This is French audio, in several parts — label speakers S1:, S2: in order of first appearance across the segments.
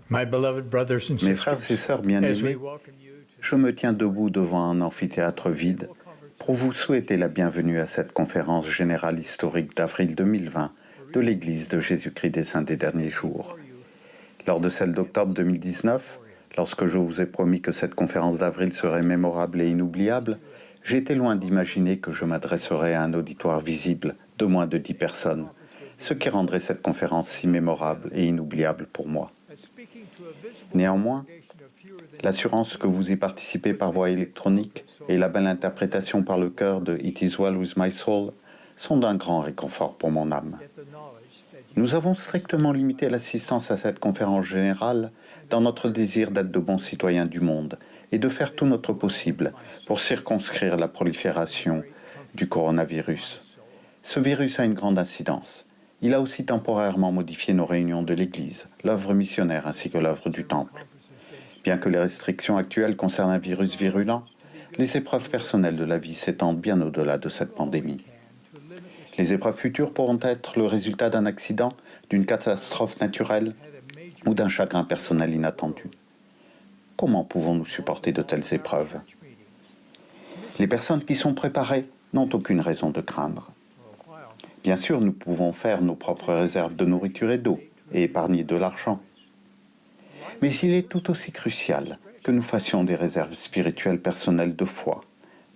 S1: Mes frères et sœurs bien-aimés, je me tiens debout devant un amphithéâtre vide pour vous souhaiter la bienvenue à cette conférence générale historique d'avril 2020 de l'Église de Jésus-Christ des Saints des Derniers Jours. Lors de celle d'octobre 2019, lorsque je vous ai promis que cette conférence d'avril serait mémorable et inoubliable, j'étais loin d'imaginer que je m'adresserais à un auditoire visible de moins de 10 personnes, ce qui rendrait cette conférence si mémorable et inoubliable pour moi. Néanmoins, l'assurance que vous y participez par voie électronique et la belle interprétation par le chœur de It is well with my soul sont d'un grand réconfort pour mon âme. Nous avons strictement limité l'assistance à cette conférence générale dans notre désir d'être de bons citoyens du monde et de faire tout notre possible pour circonscrire la prolifération du coronavirus. Ce virus a une grande incidence. Il a aussi temporairement modifié nos réunions de l'Église, l'œuvre missionnaire ainsi que l'œuvre du Temple. Bien que les restrictions actuelles concernent un virus virulent, les épreuves personnelles de la vie s'étendent bien au-delà de cette pandémie. Les épreuves futures pourront être le résultat d'un accident, d'une catastrophe naturelle ou d'un chagrin personnel inattendu. Comment pouvons-nous supporter de telles épreuves ? Les personnes qui sont préparées n'ont aucune raison de craindre. Bien sûr, nous pouvons faire nos propres réserves de nourriture et d'eau et épargner de l'argent. Mais il est tout aussi crucial que nous fassions des réserves spirituelles personnelles de foi,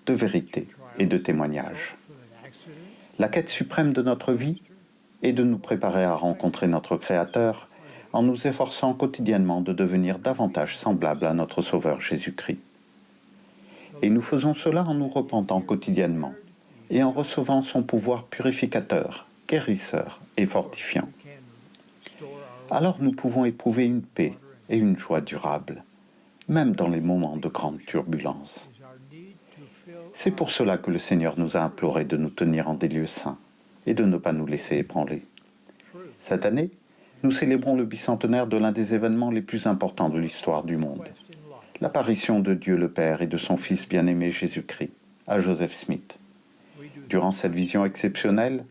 S1: de vérité et de témoignage. La quête suprême de notre vie est de nous préparer à rencontrer notre Créateur en nous efforçant quotidiennement de devenir davantage semblables à notre Sauveur Jésus-Christ. Et nous faisons cela en nous repentant quotidiennement et en recevant son pouvoir purificateur, guérisseur et fortifiant. Alors nous pouvons éprouver une paix et une joie durables, même dans les moments de grande turbulence. C'est pour cela que le Seigneur nous a imploré de nous tenir en des lieux saints et de ne pas nous laisser ébranler. Cette année, nous célébrons le bicentenaire de l'un des événements les plus importants de l'histoire du monde, l'apparition de Dieu le Père et de son Fils bien-aimé Jésus-Christ à Joseph Smith. Durant cette vision exceptionnelle,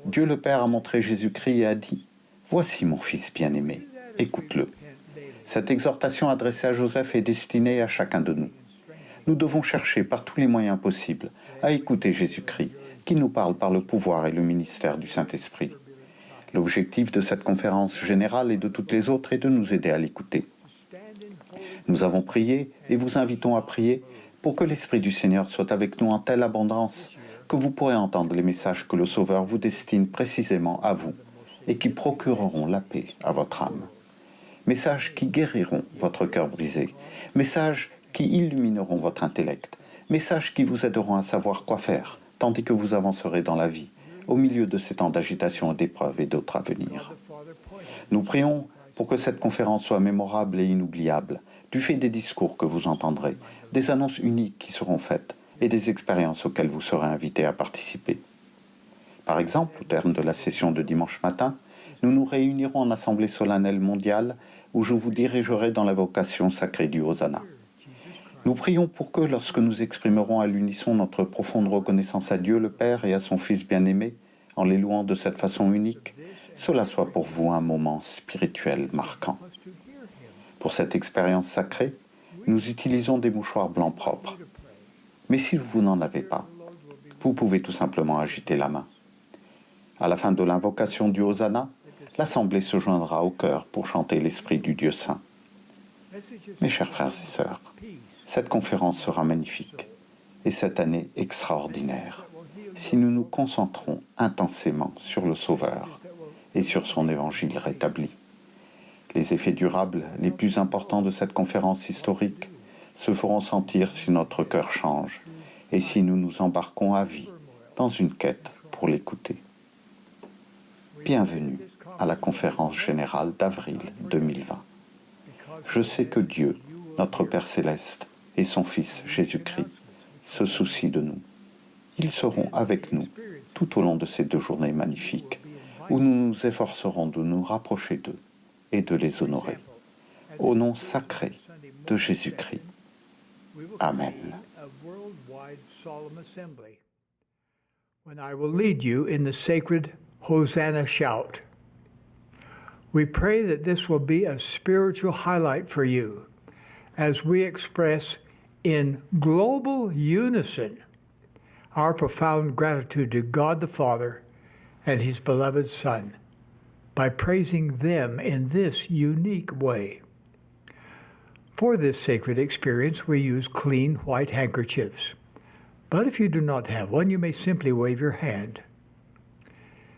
S1: Dieu le Père a montré Jésus-Christ et a dit « Voici mon Fils bien-aimé, écoute-le ». Cette exhortation adressée à Joseph est destinée à chacun de nous. Nous devons chercher par tous les moyens possibles à écouter Jésus-Christ, qui nous parle par le pouvoir et le ministère du Saint-Esprit. L'objectif de cette conférence générale et de toutes les autres est de nous aider à l'écouter. Nous avons prié et vous invitons à prier pour que l'Esprit du Seigneur soit avec nous en telle abondance que vous pourrez entendre les messages que le Sauveur vous destine précisément à vous et qui procureront la paix à votre âme. Messages qui guériront votre cœur brisé, messages qui illumineront votre intellect, messages qui vous aideront à savoir quoi faire, tandis que vous avancerez dans la vie, au milieu de ces temps d'agitation et d'épreuves et d'autres à venir. Nous prions pour que cette conférence soit mémorable et inoubliable, du fait des discours que vous entendrez, des annonces uniques qui seront faites et des expériences auxquelles vous serez invités à participer. Par exemple, au terme de la session de dimanche matin, nous nous réunirons en assemblée solennelle mondiale où je vous dirigerai dans l'invocation sacrée du Hosanna. Nous prions pour que, lorsque nous exprimerons à l'unisson notre profonde reconnaissance à Dieu le Père et à son Fils bien-aimé, en les louant de cette façon unique, cela soit pour vous un moment spirituel marquant. Pour cette expérience sacrée, nous utilisons des mouchoirs blancs propres. Mais si vous n'en avez pas, vous pouvez tout simplement agiter la main. À la fin de l'invocation du Hosanna, l'Assemblée se joindra au chœur pour chanter l'Esprit du Dieu Saint. Mes chers frères et sœurs, cette conférence sera magnifique et cette année extraordinaire si nous nous concentrons intensément sur le Sauveur et sur son évangile rétabli. Les effets durables les plus importants de cette conférence historique se feront sentir si notre cœur change et si nous nous embarquons à vie dans une quête pour l'écouter. Bienvenue à la conférence générale d'avril 2020. Je sais que Dieu, notre Père céleste, et son Fils Jésus-Christ se soucient de nous. Ils seront avec nous tout au long de ces 2 journées magnifiques où nous nous efforcerons de nous rapprocher d'eux et de les honorer. Au nom sacré de Jésus-Christ. Amen.
S2: When I will lead you in the sacred Hosanna shout. We pray that this will be a spiritual highlight for you as we express in global unison our profound gratitude to God the Father and His beloved Son by praising them in this unique way. For this sacred experience, we use clean white handkerchiefs. But if you do not have one, you may simply wave your hand.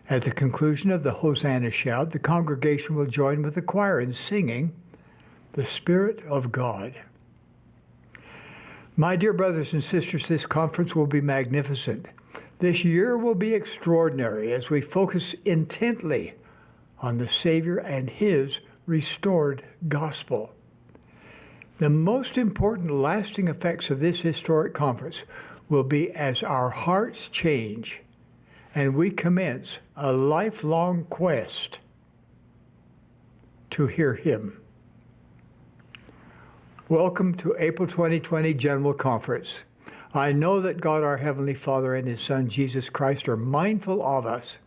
S2: At the conclusion of the Hosanna shout, the congregation will join with the choir in singing, "The Spirit of God." My dear brothers and sisters, this conference will be magnificent. This year will be extraordinary as we focus intently on the Savior and His restored gospel. The most important lasting effects of this historic conference will be as our hearts change and we commence a lifelong quest to hear Him. Welcome to April 2020 General Conference. I know that God our Heavenly Father and His Son Jesus Christ are mindful of us.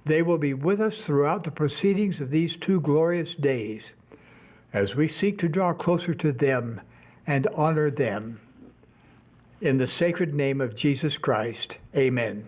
S2: They will be with us throughout the proceedings of these 2 glorious days as we seek to draw closer to them and honor them. In the sacred name of Jesus Christ, amen.